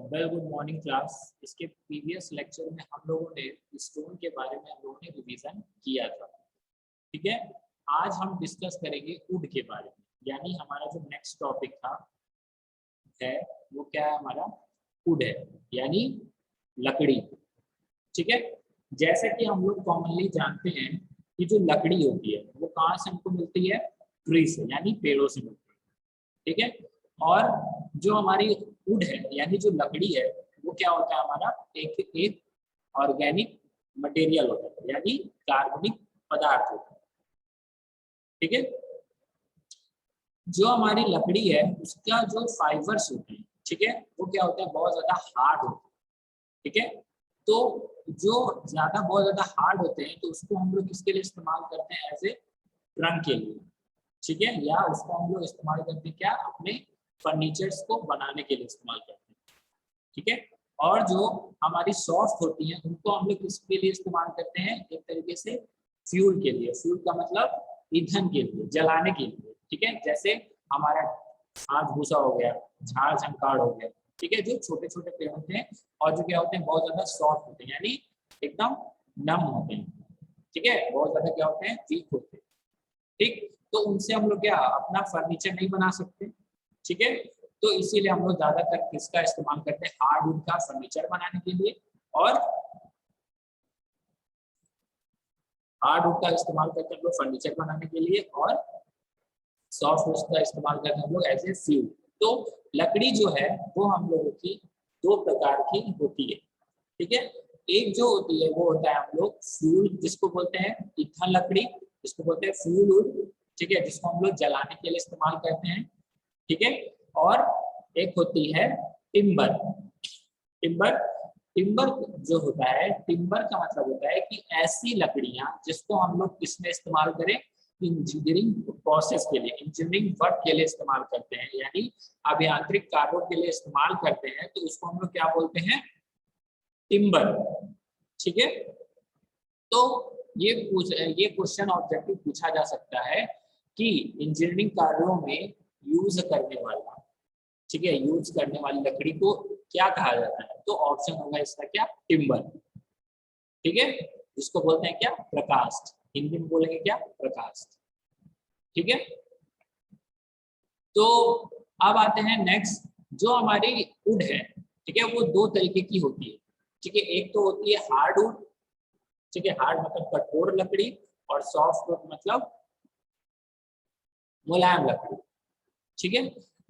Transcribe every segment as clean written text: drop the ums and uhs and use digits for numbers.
Well good morning class. इसके previous lecture में हम लोगों ने स्टोन के बारे में रिवीजन किया था। ठीक है, आज हम डिस्कस करेंगे वुड के बारे में, यानी हमारा जो नेक्स्ट टॉपिक था है वो क्या है, हमारा वुड है, यानी लकड़ी। ठीक है, जैसे कि हम लोग कॉमनली जानते हैं कि जो लकड़ी होती है वो कहाँ से हमको मिलती है, ट्री से, यानी पेड़ों से मिलती है। ठीक है, और जो हमारी वुड है यानी जो लकड़ी है वो क्या होता है, हमारा एक ऑर्गेनिक मटेरियल होता है, यानी कार्बनिक पदार्थ होता है। ठीक है, जो हमारी लकड़ी है उसका जो फाइबर्स होते हैं, ठीक है, वो क्या होता है, बहुत ज्यादा हार्ड होते हैं। ठीक है, तो जो ज्यादा बहुत ज्यादा हार्ड होते हैं तो उसको हम लोग किसके लिए इस्तेमाल करते हैं, एज ए ट्रंक के लिए। ठीक है, या उसको हम लोग इस्तेमाल करते हैं क्या, अपने फर्नीचर्स को बनाने के लिए इस्तेमाल करते हैं। ठीक है, और जो हमारी सॉफ्ट होती हैं उनको हम लोग किसके लिए इस्तेमाल करते हैं, एक तरीके से फ्यूल के लिए। फ्यूल का मतलब ईंधन के लिए, जलाने के लिए। ठीक है, जैसे हमारा घास भूसा हो गया, झाड़ झंकाड़ हो गया। ठीक है, जो छोटे छोटे पेड़ होते हैं और जो क्या होते हैं, बहुत ज्यादा सॉफ्ट होते हैं, यानी एकदम नम होते हैं। ठीक है, बहुत ज्यादा क्या होते हैं, वीक होते हैं। ठीक, तो उनसे हम लोग क्या अपना फर्नीचर नहीं बना सकते। ठीक है, तो इसीलिए हम लोग ज्यादातर किसका इस्तेमाल करते हैं, हार्डवुड का फर्नीचर बनाने के लिए, और हार्डवुड का इस्तेमाल करते हैं हम लोग फर्नीचर बनाने के लिए, और सॉफ्टवुड का इस्तेमाल करते हैं हम लोग एज ए फ्यूल। तो लकड़ी जो है वो हम लोगों की दो प्रकार की होती है। ठीक है, एक जो होती है वो होता है हम लोग फ्यूल, जिसको बोलते हैं ईंधन लकड़ी, जिसको बोलते हैं फ्यूल वुड। ठीक है, जिसको हम लोग जलाने के लिए इस्तेमाल करते हैं। ठीक है, और एक होती है टिम्बर। टिम्बर टिम्बर जो होता है, टिम्बर का मतलब होता है कि ऐसी लकड़ियां जिसको हम लोग किसमें इस्तेमाल करें, इंजीनियरिंग प्रोसेस के लिए, इंजीनियरिंग वर्क के लिए इस्तेमाल करते हैं, यानी अभियांत्रिक कार्यों के लिए इस्तेमाल करते हैं, तो उसको हम लोग क्या बोलते हैं, टिम्बर। ठीक है, तो ये क्वेश्चन ऑब्जेक्टिव पूछा जा सकता है कि इंजीनियरिंग कार्यों में यूज करने वाला, ठीक है, यूज करने वाली लकड़ी को क्या कहा जाता है, तो ऑप्शन होगा इसका क्या, टिम्बर। ठीक है, इसको बोलते हैं क्या, प्रकाष्ठ, हिंदी में बोलेंगे क्या, प्रकाष्ठ। ठीक है, तो अब आते हैं नेक्स्ट, जो हमारी वुड है, ठीक है, वो दो तरीके की होती है। ठीक है, एक तो होती है हार्ड वुड। ठीक है, हार्ड मतलब कठोर लकड़ी, और सॉफ्ट वुड मतलब मुलायम लकड़ी। ठीक है,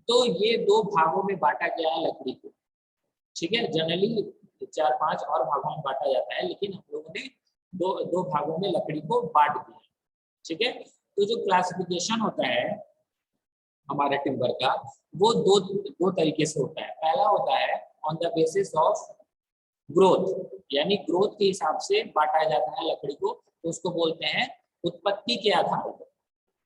तो ये दो भागों में बांटा गया है लकड़ी को। ठीक है, जनरली 4-5 और भागों में बांटा जाता है, लेकिन हम लोगों ने दो दो भागों में लकड़ी को बांट दिया है। ठीक है, तो जो क्लासिफिकेशन होता है हमारे टिम्बर का, वो दो तरीके से होता है। पहला होता है on the basis of growth, यानी ग्रोथ के हिसाब से बांटा जाता है लकड़ी को, तो उसको बोलते हैं उत्पत्ति के आधार पर।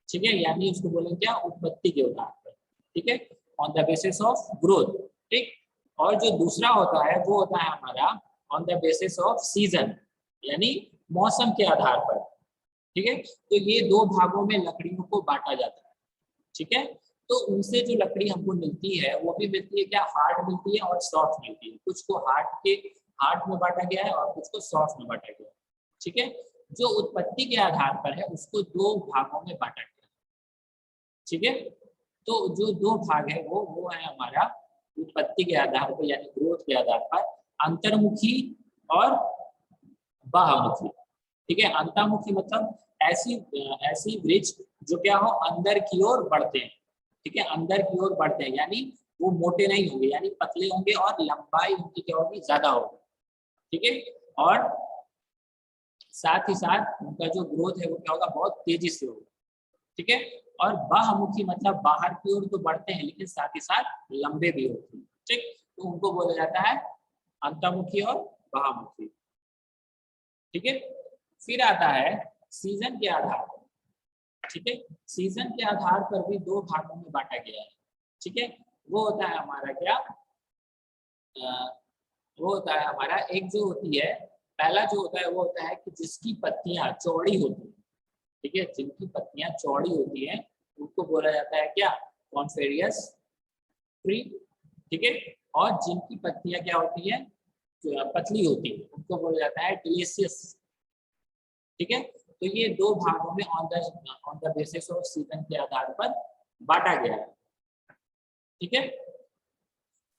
ठीक है, यानी उसको बोलेंगे क्या, उत्पत्ति के आधार पर। ठीक है, on the basis of growth. ठीक, और जो दूसरा होता है वो होता है हमारा on the basis off season, यानी मौसम के आधार पर। ठीक है, तो ये दो भागों में लकड़ियों को बांटा जाता है। ठीक है, तो उनसे जो लकड़ी हमको मिलती है वो भी मिलती है क्या, हार्ड मिलती है और सॉफ्ट मिलती है। कुछ को हार्ड में बांटा गया है और कुछ को सॉफ्ट में बांटा गया है। ठीक है, जो उत्पत्ति के आधार पर है उसको दो भागों में बांटा गया है। ठीक है, तो जो दो भाग है वो है हमारा उत्पत्ति के आधार पर, यानी ग्रोथ के आधार पर, अंतर्मुखी और बाह्यमुखी। ठीक है, अंतर्मुखी मतलब ऐसी वृक्ष जो क्या हो, अंदर की ओर बढ़ते हैं। ठीक है, अंदर की ओर बढ़ते हैं, यानी वो मोटे नहीं होंगे, यानी पतले होंगे, और लंबाई उनकी क्या होगी, ज्यादा होगी। ठीक है, और साथ ही साथ उनका जो ग्रोथ है वो क्या होगा, बहुत तेजी से होगा। ठीक है, और बाह्यमुखी मतलब बाहर की ओर तो बढ़ते हैं, लेकिन साथ ही साथ लंबे भी होते हैं। ठीक, तो उनको बोला जाता है अंतर्मुखी और बाह्यमुखी। ठीक है, फिर आता है सीजन के आधार पर। ठीक है, सीजन के आधार पर भी दो भागों में बांटा गया है। ठीक है, वो होता है हमारा क्या, वो होता है हमारा, एक जो होती है, पहला जो होता है वो होता है कि जिसकी पत्तियां चौड़ी होती है। ठीक है, जिनकी पत्तियां चौड़ी होती हैं उनको बोला जाता है क्या, कॉन्फेरियस ट्री। ठीक है, और जिनकी पत्तियां क्या होती है, पतली होती है, उनको बोला जाता है डिलीशियस। ठीक है, तो ये दो भागों में on the basis off season के आधार पर बांटा गया है। ठीक है,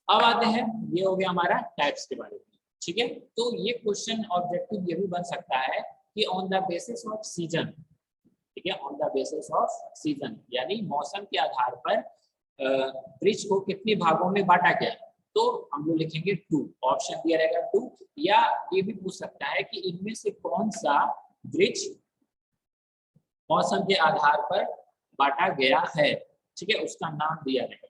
अब आते हैं, ये हो गया हमारा टाइप्स के बारे में। ठीक है, तो ये क्वेश्चन ऑब्जेक्टिव ये भी बन सकता है कि on the basis off season, ठीक है, on the basis off season यानी मौसम के आधार पर वृक्ष को कितने भागों में बांटा गया, तो हम लोग लिखेंगे 2, ऑप्शन दिया रहेगा 2, या ये भी पूछ सकता है कि इनमें से कौन सा वृक्ष मौसम के आधार पर बांटा गया है, ठीक है, उसका नाम दिया रहेगा।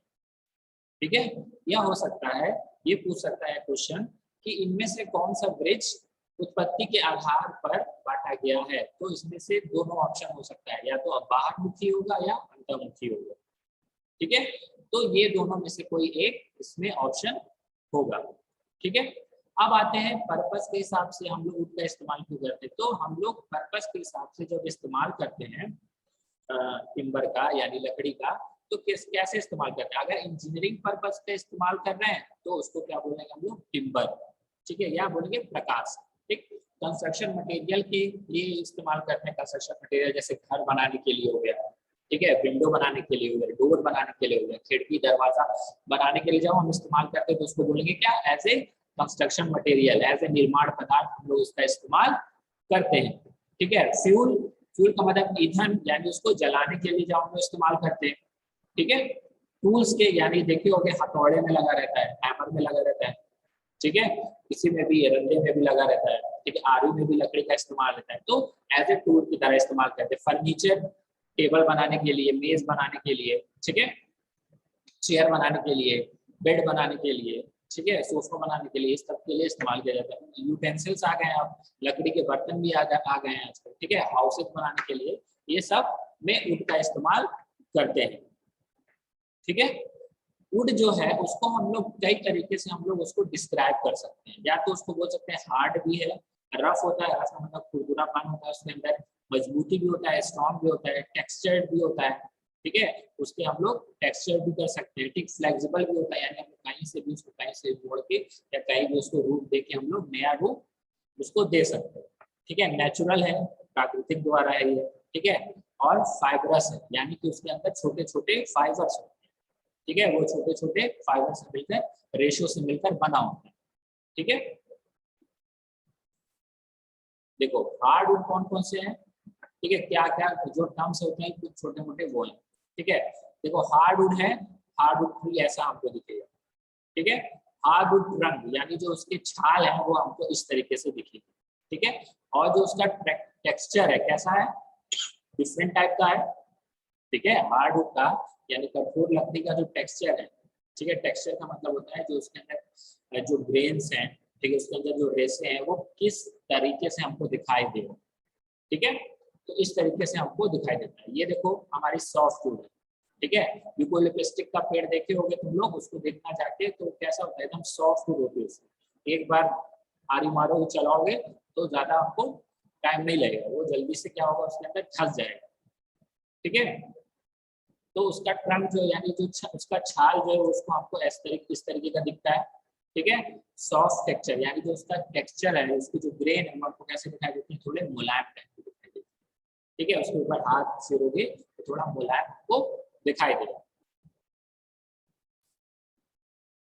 ठीक है, या हो सकता है ये पूछ सकता है क्वेश्चन कि इनमें से कौन सा वृक्ष उत्पत्ति के आधार पर बांटा गया है, तो इसमें से दोनों ऑप्शन हो सकता है, या तो बाहरमुखी होगा या अंतर्मुखी होगा। ठीक है, तो ये दोनों में से कोई एक इसमें ऑप्शन होगा। ठीक है, अब आते हैं पर्पस के हिसाब से हम लोग उड का इस्तेमाल क्यों करते हैं, तो हम लोग पर्पस के हिसाब से जब इस्तेमाल करते हैं टिम्बर का यानी लकड़ी का, तो कैसे इस्तेमाल करते हैं। अगर इंजीनियरिंग पर्पस का इस्तेमाल कर रहे हैं तो उसको क्या बोलेंगे हम लोग, टिम्बर। ठीक है, या बोलेंगे प्रकाश। ठीक, कंस्ट्रक्शन मटेरियल के लिए इस्तेमाल करते हैं, कंस्ट्रक्शन मटेरियल जैसे घर बनाने के लिए हो गया, ठीक है, विंडो बनाने के लिए हो गया, डोर बनाने के लिए हो गया, खिड़की दरवाजा बनाने के लिए जब हम इस्तेमाल करते हैं तो उसको बोलेंगे क्या, as a construction material, as a निर्माण पदार्थ हम लोग इसका इस्तेमाल करते हैं। ठीक है, फ्यूल, फ्यूल का मतलब ईंधन, यानी उसको जलाने के लिए जब हम लोग इस्तेमाल करते हैं। ठीक है, टूल्स के यानी देखिए हो गया, हथौड़े में लगा रहता है, हैमर में लगा रहता है, ठीक है, इसी में भी, रंधे में भी लगा रहता है, ठीक है, आरी में भी लकड़ी का इस्तेमाल रहता है, तो एज ए टूल की तरह इस्तेमाल करते हैं। फर्नीचर, टेबल बनाने के लिए, मेज बनाने के लिए, ठीक है, चेयर बनाने के लिए, बेड बनाने के लिए, ठीक है, सोफा बनाने के लिए, इस सब के लिए इस्तेमाल किया जाता है। यूटेंसिल्स आ गए हैं, अब लकड़ी के बर्तन भी आ गए हैं आजकल, ठीक है, हाउसेज बनाने के लिए ये सब में वुड का इस्तेमाल करते हैं। ठीक है, वुड जो है उसको हम लोग कई तरीके से हम लोग उसको डिस्क्राइब कर सकते हैं, या तो उसको बोल सकते हैं हार्ड भी है, रफ होता है, रफ मतलब खुरदुरापन होता है उसके अंदर, मजबूती भी होता है, स्ट्रॉन्ग भी होता है, टेक्सचर्ड भी होता है, ठीक है, उसके हम लोग टेक्सचर भी कर सकते हैं, ठीक, फ्लेक्सिबल भी होता है, यानी हम लोग कहीं से भी उसको कहीं से जोड़ के या कहीं भी उसको रूप दे के हम लोग नया रूप उसको दे सकते हैं। ठीक है, नेचुरल है, प्राकृतिक द्वारा है ये, ठीक है, और फाइबरस है, यानी कि उसके अंदर छोटे छोटे फाइबर्स होते हैं, ठीक है, वो छोटे छोटे फाइबर से मिलकर, रेशियो से मिलकर बना होता है। ठीक है, देखो हार्ड वुड कौन कौन से हैं, ठीक है, क्या क्या जो टर्म्स होते हैं कुछ छोटे मोटे वो हैं। ठीक है, देखो हार्ड वुड है, हार्ड वुड भी ऐसा हमको दिखेगा, ठीक है, हार्ड वुड रंग यानी जो उसके छाल है वो हमको इस तरीके से दिखेगी, ठीक है, और जो उसका टेक्सचर है कैसा है, डिफरेंट टाइप का है, ठीक है, हार्ड वुड का यानी कठोर लकड़ी का जो टेक्सचर है, ठीक है, टेक्सचर का मतलब होता है जो उसके अंदर जो ग्रेन्स हैं, ठीक है, उसके अंदर जो रेसे हैं वो किस तरीके से हमको दिखाई दे, ठीक है, तो इस तरीके से हमको दिखाई देता है। ये देखो हमारी सॉफ्ट वुड है, ठीक है, यूकोलिप्टिक का पेड़ देखे होंगे तुम लोग, उसको देखना जाके तो कैसा होता है, एकदम सॉफ्ट वुड होती है उसकी, एक बार आरी मारोगे चलाओगे तो ज्यादा आपको टाइम नहीं लगेगा, वो जल्दी से क्या होगा उसके अंदर फंस जाएगा। ठीक है, तो उसका ट्रंक जो यानी जो उसका छाल जो है उसको हमको इस तरीके का दिखता है, ठीक है, सॉफ्ट टेक्सचर यानी जो उसका टेक्सचर है, उसकी जो ग्रेन है आपको कैसे दिखाई देती है, थोड़े मुलायम टाइप की दिखाई देती है, ठीक है, उसके ऊपर हाथ फेरोगे तो थोड़ा मुलायम आपको दिखाई देगा।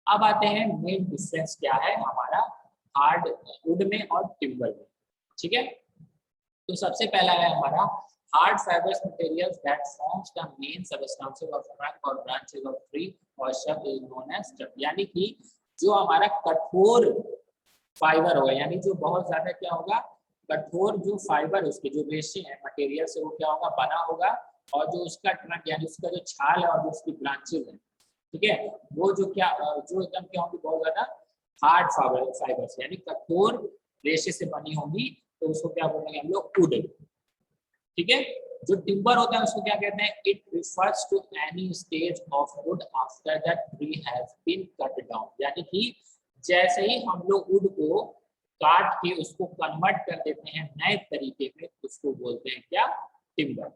अब आते हैं मेन डिफरेंस क्या है हमारा हार्ड वुड में और टिम्बर में। ठीक है, तो सबसे पहला है हमारा hard fibrous materials that forms the main substances of trunk or branches of tree or shrub is known as stump, यानी कि जो हमारा कठोर फाइबर होगा, यानी जो बहुत ज्यादा क्या होगा, कठोर जो फाइबर उसके जो रेशे हैं मटेरियल से वो क्या होगा बना होगा, और जो उसका ट्रंक यानी उसका जो छाल है और जो उसकी ब्रांचेज है, ठीक है, वो जो क्या जो एकदम क्या होंगी बहुत ज्यादा हार्ड फाइबर यानी कठोर रेशे से बनी होंगी, तो उसको क्या बोलेंगे हम लोग वुड। ठीक है, जो टिम्बर होता है उसको क्या कहते हैं, it refers to any stage of wood after that tree has been cut down, यानी कि जैसे ही हम लोग वुड को काट के उसको कन्वर्ट कर देते हैं नए तरीके में, उसको बोलते हैं क्या, टिम्बर।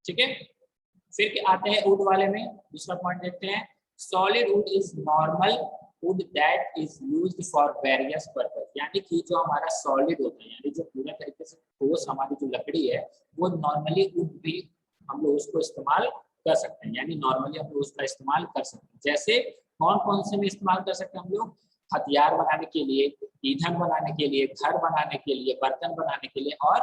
ठीक है, फिर आते हैं वुड वाले में, दूसरा पॉइंट देखते हैं, solid wood is normal would that is used for various purpose, यानी कि जो हमारा सॉलिड होता है, यानी जो पूरा तरीके से ठोस हमारी जो लकड़ी है, वो नॉर्मली वुड भी हम लोग उसको इस्तेमाल कर सकते हैं, यानी नॉर्मली हम लोग उसका इस्तेमाल कर सकते हैं। जैसे कौन कौन से में इस्तेमाल कर सकते हैं हम लोग? हथियार बनाने के लिए, ईंधन बनाने के लिए, घर बनाने के लिए, बर्तन बनाने के लिए और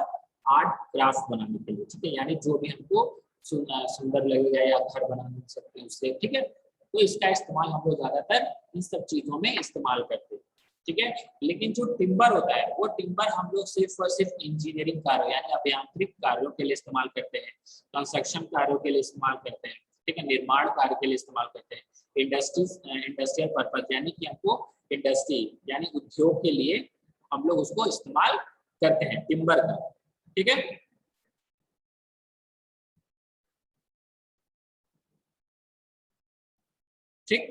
आर्ट क्राफ्ट बनाने के लिए, ठीक है, यानी जो भी हमको सुंदर लगेगा या घर बना सकते हैं उससे, ठीक है। तो इसका इस्तेमाल हम लोग ज्यादातर इन सब चीजों में इस्तेमाल करते हैं, ठीक है। लेकिन जो टिम्बर होता है, वो टिम्बर हम लोग सिर्फ और सिर्फ इंजीनियरिंग कार्यों यानी अभियांत्रिक कार्यों के लिए इस्तेमाल करते हैं, कंस्ट्रक्शन कार्यों के लिए इस्तेमाल करते हैं, ठीक है, निर्माण कार्य के लिए इस्तेमाल करते हैं, इंडस्ट्रियल पर्पज यानी कि हमको इंडस्ट्री यानी उद्योग के लिए हम लोग उसको इस्तेमाल करते हैं टिम्बर का, ठीक है। ठीक,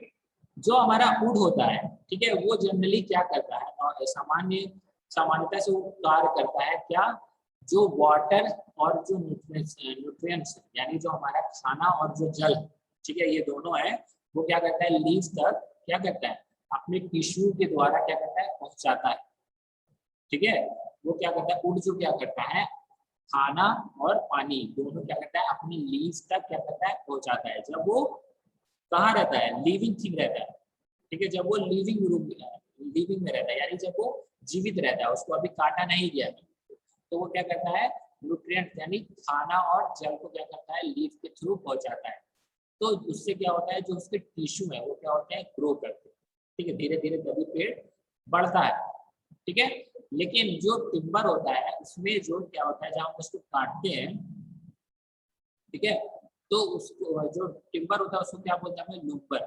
जो हमारा वुड होता है, ठीक है, वो जनरली क्या करता है और सामान्यता से वो कार्य करता है क्या, जो वाटर और जो न्यूट्रिएंट्स यानी जो हमारा खाना और जो जल, ठीक है, ये दोनों है, वो क्या करता है लीव्स तक क्या करता है अपने टिश्यू के द्वारा क्या करता है पहुंचाता है, ठीक है। वो क्या करता है वुड जो क्या करता है खाना और पानी दोनों क्या करता है अपनी लीव्स तक क्या करता है पहुंचाता है, जब वो कहाँ रहता है लिविंग थिंग रहता है, ठीक है, जब वो लिविंग रूम लिविंग में रहता है यानी जब वो जीवित रहता है, उसको अभी काटा नहीं गया है, तो वो क्या करता है न्यूट्रिएंट यानी खाना और जल को क्या करता है लीफ के थ्रू पहुंचाता है। तो उससे क्या होता है जो उसके टिश्यू है वो क्या होते हैं ग्रो करते हैं, ठीक है, धीरे धीरे तभी पेड़ बढ़ता है, ठीक है। लेकिन जो टिम्बर होता है उसमें जो क्या होता है जब हम उसको काटते हैं, ठीक है, तो उसको जो टिम्बर होता है उसको क्या बोलते हैं लुम्बर,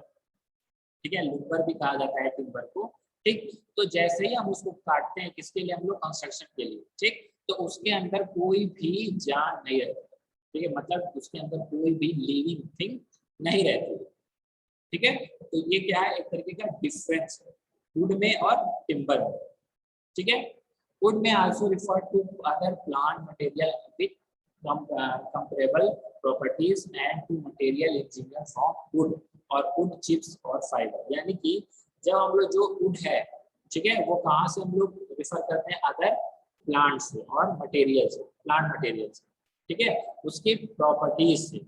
ठीक है, लुम्बर भी कहा जाता है टिम्बर को, ठीक। तो जैसे ही हम उसको काटते हैं किसके लिए हम लोग कंस्ट्रक्शन के लिए, ठीक, तो उसके अंदर कोई भी जान नहीं रहती, ठीक है, मतलब उसके अंदर कोई भी लिविंग थिंग नहीं रहती, ठीक है। तो ये क्या है एक तरीके का डिफरेंस है वुड में और टिम्बर में, ठीक है। वुड में also refer to other plant material with comparable properties and to material engineer from wood और wood chips और फाइबर, यानी कि जब हम लोग जो वुड है, ठीक है, वो कहाँ से हम लोग रिफर करते हैं अदर प्लांट से और मटेरियल से, प्लांट मटेरियल से, ठीक है, उसकी प्रॉपर्टीज से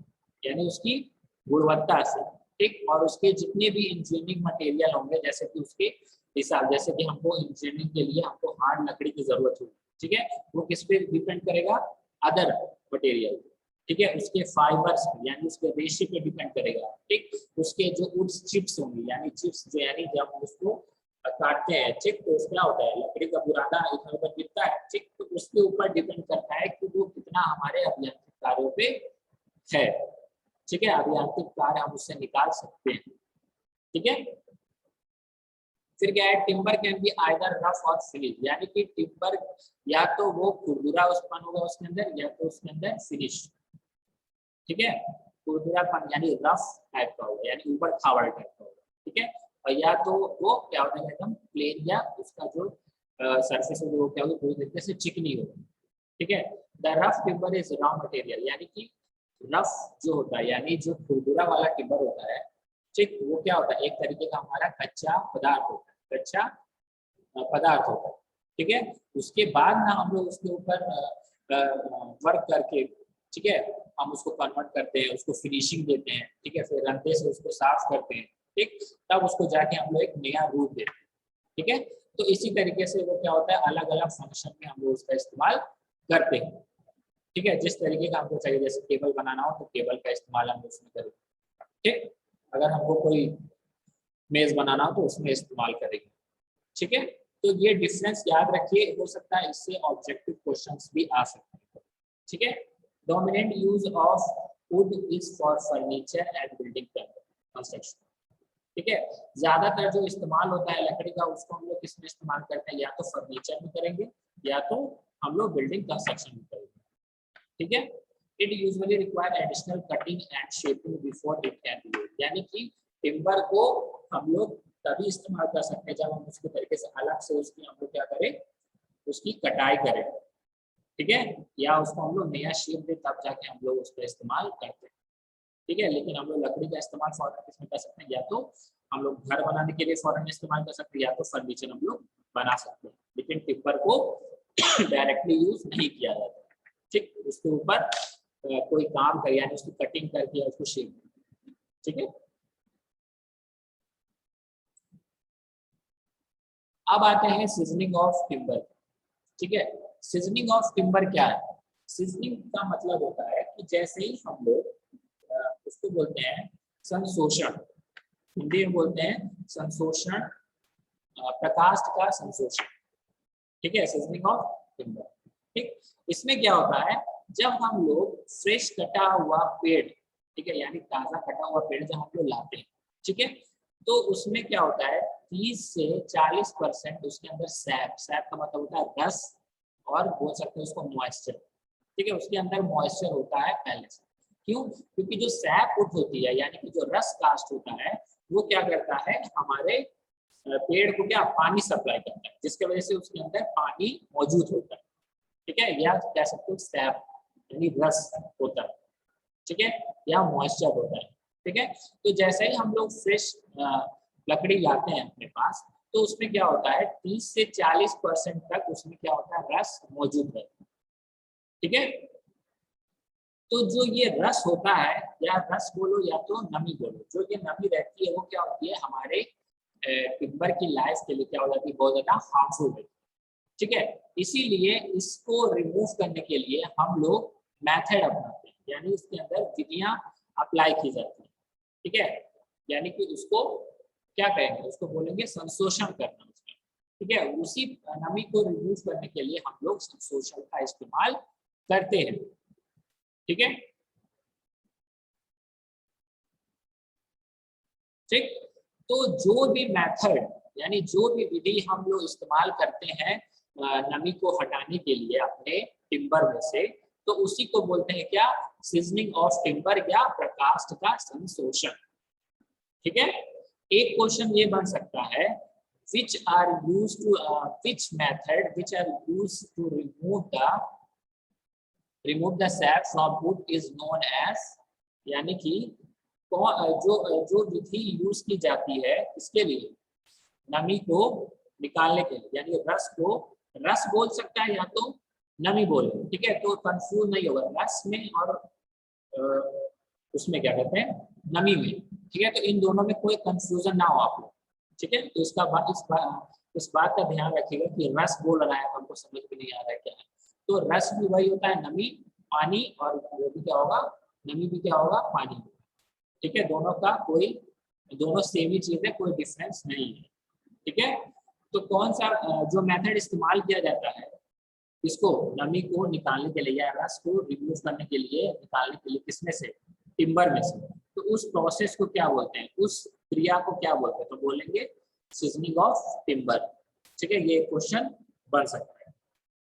यानी उसकी गुणवत्ता से, ठीक, और उसके जितने भी इंजीनियरिंग मटेरियल होंगे जैसे कि उसके हिसाब, जैसे कि हमको इंजीनियरिंग के लिए हमको हार्ड लकड़ी की जरूरत होगी, ठीक है, वो किस पे डिपेंड करेगा अदर मटेरियल, ठीक है, उसके फाइबर्स यानी उसके रेशे पे डिपेंड करेगा, ठीक, उसके जो वुड चिप्स होंगी यानी चिप्स जो यानी जब हम उसको काटते हैं, ठीक, तो क्या होता है लकड़ी का बुरादा इधर उधर गिरता है, ठीक, तो उसके ऊपर डिपेंड करता है कि वो कितना हमारे अभियांत्रिक कार्यों पे है, ठीक है, अभियांत्रिक कार्य हम उससे निकाल सकते हैं, ठीक है। फिर क्या है timber can be either rough और फिनिश, यानी कि टिम्बर या तो वो खुरदुरा उत्पन्न होगा उसके अंदर या तो उसके अंदर फिनिश, ठीक है, खुरदुरापन यानी रफ टाइप का होगा यानी ऊपर खावड़ टाइप का होगा, ठीक है, और या तो वो क्या होता है एकदम प्लेन या उसका जो सरफेस है वो क्या होगा पूरी तरीके से चिकनी होगी, ठीक है। The rough timber is raw material, यानी कि रफ जो होता है यानी जो खुरदुरा वाला टिम्बर होता है, ठीक, वो क्या होता है एक तरीके का हमारा कच्चा पदार्थ होता है, कच्चा पदार्थ होता है, ठीक है। उसके बाद ना हम लोग उसके ऊपर वर्क करके, ठीक है, हम उसको कन्वर्ट करते हैं, उसको फिनिशिंग देते हैं, ठीक है, फिर रंधे से उसको साफ करते हैं, ठीक, तब उसको जाके हम लोग एक नया रूप देते हैं, ठीक है। तो इसी तरीके से वो क्या होता है अलग अलग फंक्शन में हम लोग उसका इस्तेमाल करते हैं, ठीक है, जिस तरीके का हमको चाहिए, जैसे केबल बनाना हो तो केबल का इस्तेमाल हम उसमें करेंगे, ठीक, अगर हमको कोई मेज बनाना हो तो उसमें इस्तेमाल करेंगे, ठीक है। तो ये डिफरेंस याद रखिए, हो सकता है इससे ऑब्जेक्टिव क्वेश्चंस भी आ सकते हैं, ठीक है। Dominant use of would is for furniture and building construction, ठीक है, ज्यादातर जो इस्तेमाल होता है लकड़ी का उसको हम लोग किस में इस्तेमाल करते हैं, या तो फर्नीचर में करेंगे या तो हम लोग बिल्डिंग कंस्ट्रक्शन में करेंगे, ठीक है। It usually require additional cutting and shaping before it can be used, यानी कि टिम्बर को हम लोग तभी इस्तेमाल कर सकते हैं जब हम उसके तरीके से अलग से उसकी हम लोग क्या करें उसकी कटाई करें, ठीक है, या उसको हम लोग नया शेप दें तब जाके हम लोग उसका इस्तेमाल करते हैं, ठीक है। लेकिन हम लोग लकड़ी का इस्तेमाल फॉर किस में कर सकते हैं, या तो हम लोग घर बनाने के लिए फौरन इस्तेमाल कर सकते हैं, या तो फर्नीचर हम लोग बना सकते हैं, लेकिन टिम्बर को डायरेक्टली यूज नहीं किया जाता। ठीक, उसके ऊपर कोई काम कर, यानी उसकी कटिंग करके या उसको शेप, ठीक है। अब आते हैं सीजनिंग ऑफ टिम्बर। ठीक है, सीजनिंग ऑफ टिम्बर क्या है? सीजनिंग का मतलब होता है कि जैसे ही हम लोग उसको बोलते हैं संशोषण, हिंदी में बोलते हैं संशोषण, प्रकाश का संशोषण। ठीक है, सीजनिंग ऑफ टिम्बर। ठीक, इसमें क्या होता है, जब हम लोग फ्रेश कटा हुआ पेड़, ठीक है, यानी ताजा कटा हुआ पेड़ जब हम लोग लाते हैं, ठीक है, तो उसमें क्या होता है 30 से 40% उसके अंदर सैप, सैप का मतलब होता है रस, और बोल सकते हैं उसको मॉइस्चर। ठीक है, उसके अंदर मॉइस्चर होता है पहले से। क्यों? क्योंकि जो सैप उठ होती है, यानी कि जो रस कास्ट होता है, वो क्या करता है, हमारे पेड़ को क्या पानी सप्लाई करता है, जिसके वजह से उसके अंदर पानी मौजूद होता है। ठीक है, या कह सकते हो सैप यानी रस होता है। ठीक है, या मॉइस्चर होता है। ठीक है, तो जैसे ही हम लोग फ्रेश लकड़ी लाते हैं अपने पास, तो उसमें क्या होता है 30 से 40% तक उसमें क्या होता है, रस मौजूद रहता है। ठीक है, तो जो ये रस होता है, या रस बोलो या तो नमी बोलो, जो ये नमी रहती है वो क्या होती है, हमारे टिम्बर की लाइफ के लिए क्या हो जाती है, बहुत ज्यादा हार्मफुल है। ठीक है, इसीलिए इसको रिमूव करने के लिए हम लोग मेथड अपनाते हैं, यानी इसके अंदर विधियां अप्लाई की जाती है। ठीक है, यानी कि उसको क्या कहेंगे, उसको बोलेंगे संशोषण करना उसमें। ठीक है, उसी नमी को रिमूव करने के लिए हम लोग संशोषण का इस्तेमाल करते हैं। ठीक है, ठीक, तो जो भी मेथड, यानी जो भी विधि हम लोग इस्तेमाल करते हैं नमी को हटाने के लिए अपने टिम्बर में से, तो उसी को बोलते हैं क्या, सीजनिंग ऑफ टिम्बर या प्रकाष्ठ का संशोषण। ठीक है, एक क्वेश्चन ये बन सकता है, which are used to which method which are used to remove the sap from wood is known as, यानी कि जो जो विधि यूज की जाती है इसके लिए नमी को निकालने के लिए, यानी रस को, रस बोल सकता है या तो नमी बोले। ठीक है, तो कंफ्यूज नहीं होगा रस में और उसमें क्या कहते हैं, नमी में। ठीक है, तो इन दोनों में कोई कंफ्यूजन ना हो आप लोग। ठीक है, तो इस बात का ध्यान रखिएगा कि रस बोल रहा है तो हमको समझ में नहीं आ रहा है क्या है। तो रस भी वही होता है, नमी, पानी, और वो भी क्या होगा, नमी भी क्या होगा, पानी। ठीक है, दोनों का कोई, दोनों सेम ही चीज है, कोई डिफरेंस नहीं है। ठीक है, तो कौन सा जो मेथड इस्तेमाल किया जाता है इसको नमी को निकालने के लिए, या रस को रिमूव करने के लिए, निकालने के लिए, किसमें से, टिम्बर में से, तो उस प्रोसेस को क्या बोलते हैं, उस क्रिया को क्या बोलते हैं, तो बोलेंगे सीजनिंग ऑफ टिम्बर। ठीक है, ये क्वेश्चन बन सकता है।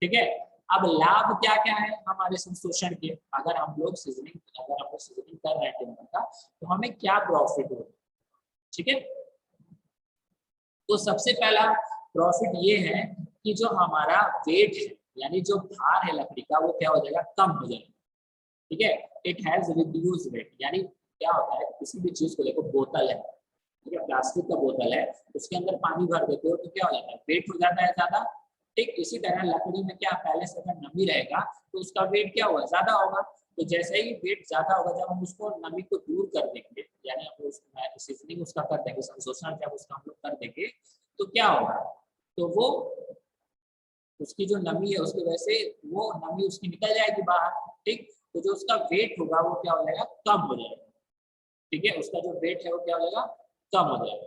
ठीक है, अब लाभ क्या क्या है हमारे संशोषण के, अगर हम लोग सीजनिंग कर रहे हैं टिम्बर का, तो हमें क्या प्रॉफिट होगा। ठीक है, तो सबसे पहला प्रॉफिट ये है कि जो हमारा वेट है, यानी जो भार है लकड़ी का, वो क्या हो जाएगा, कम हो जाएगा। ठीक है, इट हैज रिड्यूस वेट, यानी क्या होता है, किसी भी चीज को देखो, बोतल है, ठीक है, प्लास्टिक का बोतल है, उसके अंदर पानी भर देते हो तो क्या हो जाता है, वेट हो जाता है ज्यादा। ठीक, इसी तरह लकड़ी में क्या, पहले से अगर नमी रहेगा तो उसका वेट क्या होगा, ज्यादा होगा। तो जैसे ही वेट ज्यादा होगा, जब हम उसको नमी को दूर कर देंगे, यानी हम सीजनिंग उसका कर देंगे, संशोषण जब उसका हम लोग कर देंगे, तो क्या होगा, तो वो उसकी जो नमी है उसकी वजह से वो नमी उसकी निकल जाएगी बाहर। ठीक, तो जो उसका वेट होगा वो क्या हो जाएगा, कम हो जाएगा। ठीक है, उसका जो वेट है वो क्या हो जाएगा, कम हो जाएगा।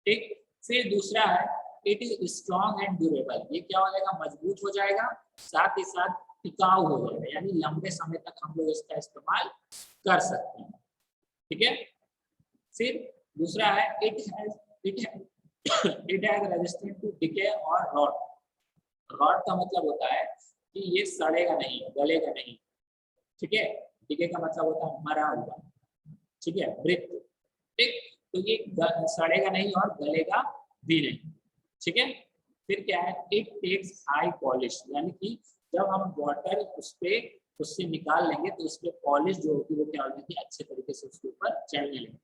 ठीक, फिर दूसरा है it is strong and durable, ये क्या हो जाएगा, मजबूत हो जाएगा, साथ ही साथ टिकाऊ हो जाएगा, यानी लंबे समय तक हम लोग इसका इस्तेमाल कर सकते हैं। ठीक है, फिर दूसरा है it has resistant to decay और रॉट। रॉट का मतलब होता है कि ये सड़ेगा नहीं, गलेगा नहीं। ठीक है, डिके का मतलब होता है मरा हुआ। ठीक है, मृत। ठीक, तो ये सड़ेगा नहीं और गलेगा भी नहीं। ठीक है, फिर क्या है, इट टेक्स हाई पॉलिश, यानी कि जब हम वाटर उससे निकाल लेंगे तो उस पर पॉलिश जो होगी वो क्या हो जाएगी, अच्छे तरीके से उसके ऊपर चढ़ने लगेगी।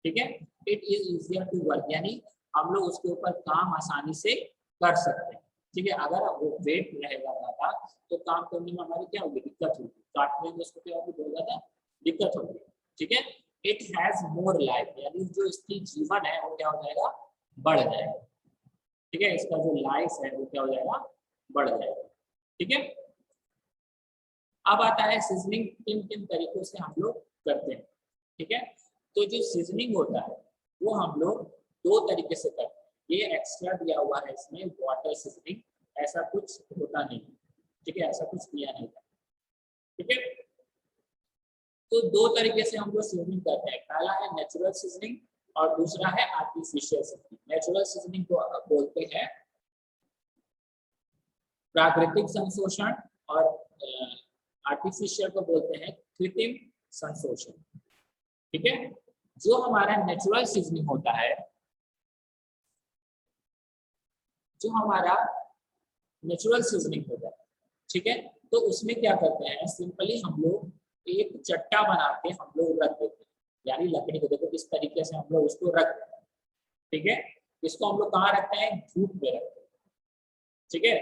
ठीक है। It is easier to work, यानी हम लोग उसके ऊपर काम आसानी से कर सकते हैं। ठीक है, अगर वो वेट रहेगा ज्यादा तो काम करने में हमारी क्या होगी, दिक्कत होगी, काटने में उसको क्या होगी, बहुत ज्यादा दिक्कत होगी। ठीक है। इट हैज मोर लाइफ, यानी जो इसकी जीवन है वो क्या हो जाएगा, बढ़ जाएगा। ठीक है, इसका जो लाइफ है वो क्या हो जाएगा, बढ़ जाएगा। ठीक है। अब आता है सीजनिंग किन किन तरीकों से हम लोग करते हैं। ठीक है, तो जो सीजनिंग होता है वो हम लोग दो तरीके से करते हैं। ये एक्स्ट्रा दिया हुआ है इसमें, वाटर सीजनिंग, ऐसा कुछ होता नहीं। ठीक है, ऐसा कुछ दिया नहीं था। ठीक है, तो दो तरीके से हम लोग सीजनिंग करते हैं। पहला है नेचुरल सीजनिंग और दूसरा है आर्टिफिशियल सीजनिंग। नेचुरल सीजनिंग को बोलते हैं प्राकृतिक संशोधन और आर्टिफिशियल को बोलते हैं कृत्रिम संशोधन। ठीक है, जो हमारा नेचुरल सीजनिंग होता है, जो हमारा नेचुरल सीजनिंग होता है, ठीक है, तो उसमें क्या करते हैं, सिंपली हम लोग एक चट्टा बना के हम लोग रख देते हैं, यानी लकड़ी को देखो इस तरीके से हम लोग उसको रख देते हैं। ठीक है, इसको हम लोग कहाँ रखते हैं, धूप में रखते हैं। ठीक है,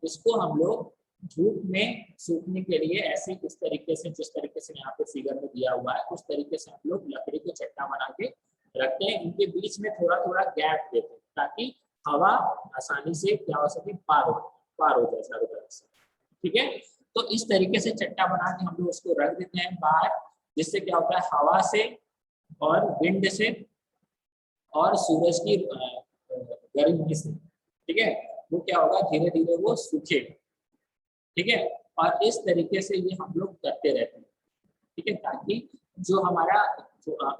इसको हम लोग धूप में सूखने के लिए ऐसे इस तरीके से, जिस तरीके से यहाँ पे फिगर में दिया हुआ है उस तरीके से हम लोग लकड़ी को चट्टा बना के रखते हैं। इनके बीच में थोड़ा थोड़ा गैप देते हैं ताकि हवा आसानी से क्या हो सके, पार हो जाए चारों तरफ से। ठीक है, तो इस तरीके से चट्टा बना के हम लोग उसको रख देते हैं बाहर, जिससे क्या होता है, हवा से और विंड से और सूरज की गर्मी से, ठीक है, वो क्या होगा, धीरे धीरे वो सूखेगा। ठीक है, और इस तरीके से ये हम लोग करते रहते हैं। ठीक है, ताकि जो हमारा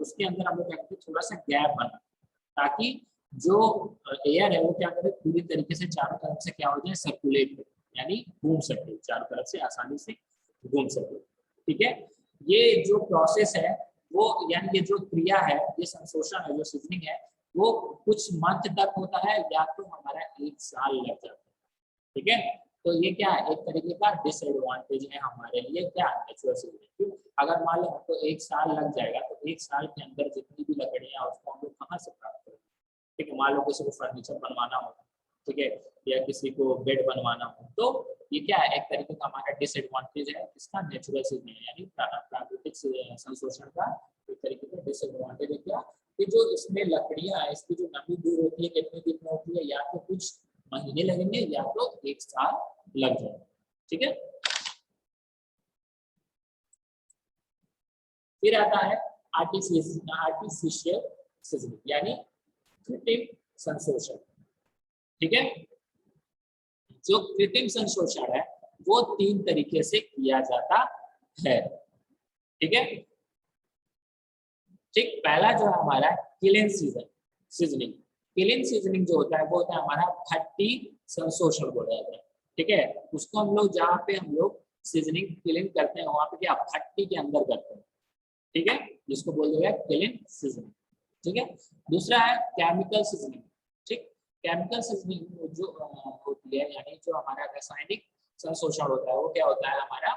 उसके अंदर हम लोग क्या करते हैं, थोड़ा सा गैप बना, ताकि जो एयर है वो क्या करे, पूरी तरीके से चारों तरफ से क्या हो जाए, सर्कुलेट हो, यानी घूम सके चारों तरफ से, आसानी से घूम सके। ठीक है, ये जो प्रोसेस है वो, यानी ये जो क्रिया है, ये संशोधन है, जो सीजनिंग है, वो कुछ मंथ तक होता है या तो हमारा 1 साल लग जाता है। ठीक है, तो ये क्या है, एक तरीके का डिसएडवांटेज है हमारे लिए, क्या, नेचुरल सीजनिंग। अगर मान लो हमको 1 साल लग जाएगा तो 1 साल के अंदर जितनी भी लकड़ियां उसको हम लोग कहाँ से प्राप्त करेंगे। ठीक है, मान लो किसी को फर्नीचर बनवाना हो, ठीक है, या किसी को बेड बनवाना हो, तो ये क्या है, एक तरीके का हमारा डिसएडवांटेज है इसका, नेचुरल सीजनिंग यानी प्राकृतिक संशोधन का एक तरीके का डिसएडवांटेज है। क्या, कि जो इसमें लकड़ियां है इसकी जो नमी दूर होती है, कितने दिन में होती है, या तो कुछ महीने लगेंगे या तो 1 साल लग जाएगा। ठीक है, फिर आता है आर्टिफिशियल सीजनिंग यानी कृत्रिम संशोधन। ठीक है, जो कृत्रिम संशोधन है वो 3 तरीके से किया जाता है। ठीक है, ठीक, पहला जो है हमारा किलिन सीजनिंग। किलिन सीजनिंग जो होता है वो होता है हमारा भट्टी संशोधन बोला जाता है। ठीक है, उसको हम लोग जहाँ पे हम लोग सीजनिंग किलिन करते हैं वहां पे क्या, भट्टी के अंदर करते हैं। ठीक है, जिसको बोल दिया किलिन सीजनिंग। ठीक है, दूसरा है केमिकल सीजनिंग। ठीक, केमिकल सीजनिंग जो होती है, यानी जो हमारा रासायनिक संशोधन होता है वो क्या होता है हमारा,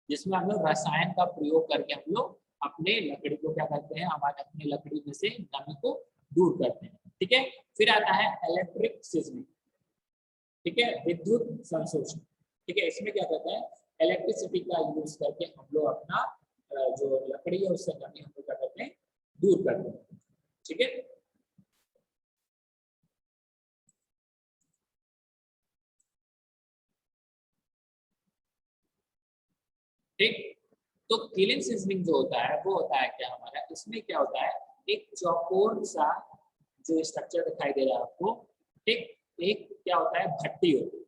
जिसमें हम लोग रसायन का प्रयोग करके हम लोग अपने लकड़ी को क्या करते हैं, हमारे अपने लकड़ी में से नमी को दूर करते हैं। ठीक है, फिर आता है इलेक्ट्रिक सीजनिंग। ठीक है, विद्युत संशोधन। ठीक है, इसमें क्या करते हैं, इलेक्ट्रिसिटी का यूज करके हम लोग अपना जो लकड़ी है उससे नमी हम लोग क्या करते हैं, दूर करते हैं। ठीक है, ठीक, तो किलिन सीजनिंग जो होता है वो होता है क्या हमारा, इसमें क्या होता है, एक चौकोर सा जो स्ट्रक्चर दिखाई दे रहा है आपको, ठीक, एक क्या होता है, भट्टी होती है।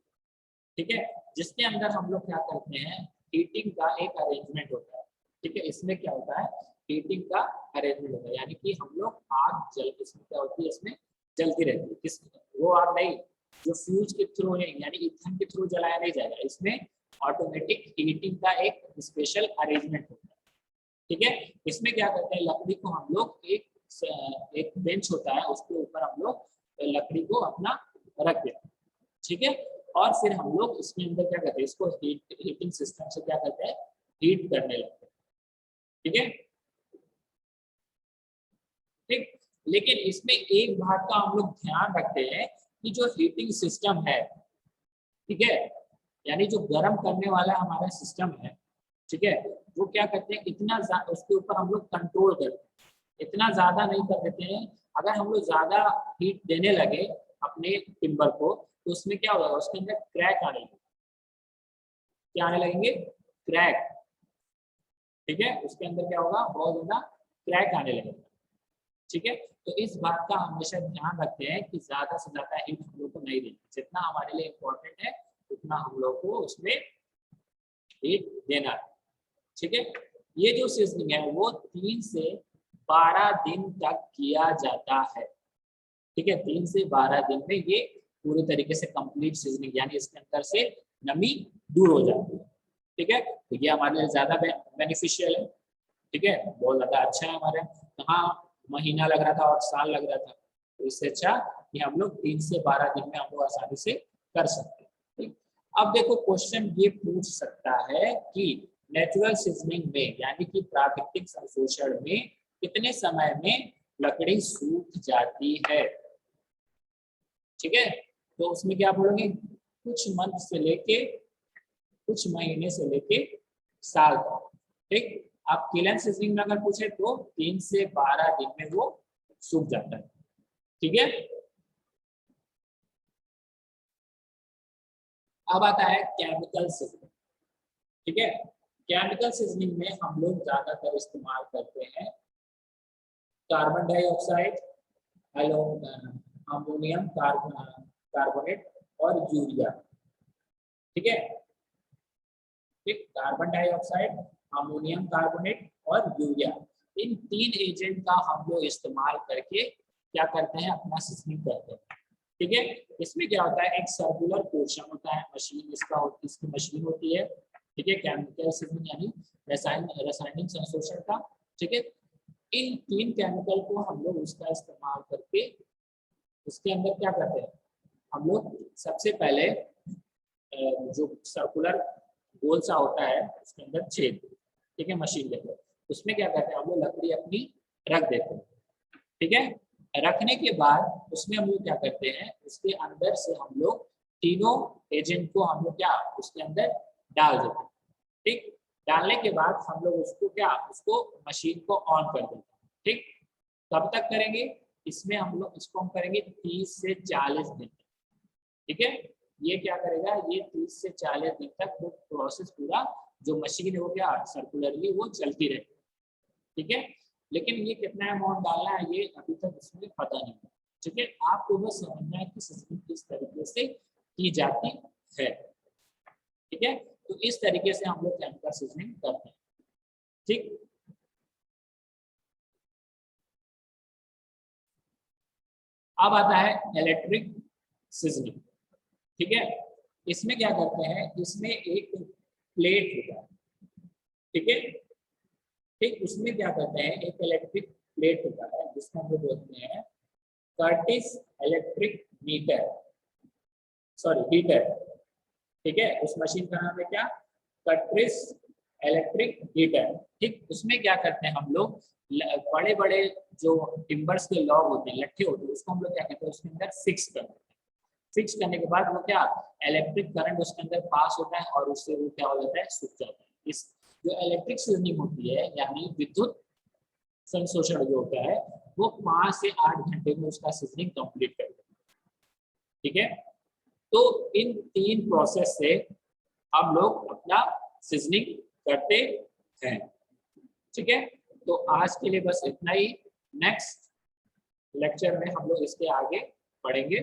ठीक है, जिसके अंदर हम लोग क्या करते हैं, हीटिंग का एक अरेंजमेंट होता है। ठीक है, इसमें क्या होता है, हीटिंग का अरेंजमेंट होता है, यानी कि हम लोग आग जल, इसमें क्या होती है, इसमें जलती रहती है। किस, वो आग नहीं जो फ्यूज के थ्रू है, यानी ईंधन के थ्रू जलाया नहीं जाएगा, इसमें ऑटोमेटिक हीटिंग का एक स्पेशल अरेंजमेंट होता है। ठीक है, इसमें क्या करते हैं, लकड़ी को हम लोग एक बेंच होता है उसके ऊपर हम लोग लकड़ी को अपना रख देते हैं। ठीक है, और फिर हम लोग इसमें अंदर क्या करते हैं, इसको हीटिंग सिस्टम से क्या करते हैं, हीट करने लगते हैं। ठीक है, ठीक। लेकिन इसमें एक बात का हम लोग ध्यान रखते हैं कि जो हीटिंग सिस्टम है, ठीक है, यानी जो गर्म करने वाला हमारा सिस्टम है, ठीक है, वो क्या करते हैं, इतना उसके ऊपर हम लोग कंट्रोल करते हैं, इतना ज्यादा नहीं कर देते हैं। अगर हम लोग ज्यादा हीट देने लगे अपने टिम्बर को, तो उसमें क्या होगा, उसके अंदर क्रैक आने लगेंगे। क्या आने लगेंगे, क्रैक, ठीक है, उसके अंदर क्या होगा, बहुत ज्यादा क्रैक आने लगेगा, ठीक है। तो इस बात का हमेशा ध्यान रखते हैं कि ज्यादा से ज्यादा हीट हम लोग को नहीं देनी, जितना हमारे लिए इम्पोर्टेंट है उतना हम लोग को उसमें हीट देना है, ठीक है। ये जो सीजनिंग है वो 3 से 12 दिन तक किया जाता है, ठीक है। 3 से 12 दिन में ये पूरी तरीके से कंप्लीट सीजनिंग, यानी इसके अंदर से नमी दूर हो जाती है, ठीक है। तो ये हमारे लिए ज्यादा बेनिफिशियल है, ठीक है, बहुत ज्यादा अच्छा है हमारे। कहाँ महीना लग रहा था और साल लग रहा था, तो इससे अच्छा कि हम लोग 3 से 12 दिन में हम लोग आसानी से कर सकते हैं, ठीक। अब देखो क्वेश्चन ये पूछ सकता है कि नेचुरल सीजनिंग में, यानी कि प्राकृतिक संशोधन में कितने समय में लकड़ी सूख जाती है, ठीक है। तो उसमें क्या बोलोगे, कुछ मंथ से लेके, कुछ महीने से लेके साल तक, ठीक। आप किलन सीजनिंग में अगर पूछे तो 3 से 12 दिन में वो सूख जाता है, ठीक है। अब आता है केमिकल सीजनिंग, ठीक है। केमिकल सीजनिंग में हम लोग ज्यादातर इस्तेमाल करते हैं कार्बन डाइऑक्साइड, अमोनियम कार्बोनेट और यूरिया, ठीक है, ठीक। कार्बन डाइऑक्साइड, अमोनियम कार्बोनेट और यूरिया, इन 3 एजेंट का हम लोग इस्तेमाल करके क्या करते हैं, अपना सीजनिंग करते हैं, ठीक है। इसमें क्या होता है, एक सर्कुलर पोर्शन होता है, मशीन इसकी मशीन होती है, ठीक है, केमिकल सीजनिंग यानी रासायनिक संशोधन का, ठीक है। इन 3 केमिकल को हम लोग उसका इस्तेमाल करके उसके अंदर क्या करते हैं, हम लोग सबसे पहले जो सर्कुलर गोल सा होता है उसके अंदर छेद, ठीक है, मशीन लेकर उसमें क्या करते हैं, हम लोग लकड़ी अपनी रख देते हैं, ठीक है। रखने के बाद उसमें हम लोग क्या करते हैं, उसके अंदर से हम लोग तीनों एजेंट को हम लोग क्या उसके अंदर डाल देते हैं, ठीक। डालने के बाद हम लोग उसको उसको मशीन को ऑन कर देते हैं, ठीक। कब तक करेंगे, इसमें हम लोग इसको हम करेंगे 30 से 40 दिन, ठीक है। ये क्या करेगा, ये 30 से 40 दिन तक वो प्रोसेस पूरा जो मशीन है वो क्या सर्कुलरली वो चलती रहेगी, ठीक है। लेकिन ये कितना अमाउंट डालना है ये अभी तक इसमें पता नहीं है, ठीक है। आपको बस समझना है कि सिस्टम किस तरीके से की जाती है, ठीक है। तो इस तरीके से हम लोग केमिकल सीजनिंग करते हैं, ठीक। अब आता है इलेक्ट्रिक सीजनिंग, ठीक है। इसमें क्या करते हैं, इसमें एक प्लेट होता है, ठीक है, ठीक। उसमें क्या करते हैं, एक इलेक्ट्रिक प्लेट होता है जिसको हम लोग बोलते हैं Curtis electric meter, sorry heater, ठीक है। उस मशीन का नाम है क्या, कर्टिस इलेक्ट्रिक हीटर, ठीक। उसमें क्या करते हैं हम लोग, बड़े बड़े जो टिम्बर्स के लॉग होते हैं, लट्ठे होते हैं, उसको हम लोग क्या कहते हैं, उसके अंदर फिक्स करते हैं। फिक्स करने के बाद वो क्या इलेक्ट्रिक करंट उसके अंदर पास होता है और उससे वो क्या हो जाता है, सूख जाता है। इस जो इलेक्ट्रिक सीजनिंग होती है यानी विद्युत संशोधन जो होता है वो 5 से 8 घंटे में उसका सीजनिंग कंप्लीट कर देता है, ठीक है। तो इन 3 प्रोसेस से हम लोग अपना सीजनिंग करते हैं, ठीक है। तो आज के लिए बस इतना ही, नेक्स्ट लेक्चर में हम लोग इसके आगे पढ़ेंगे।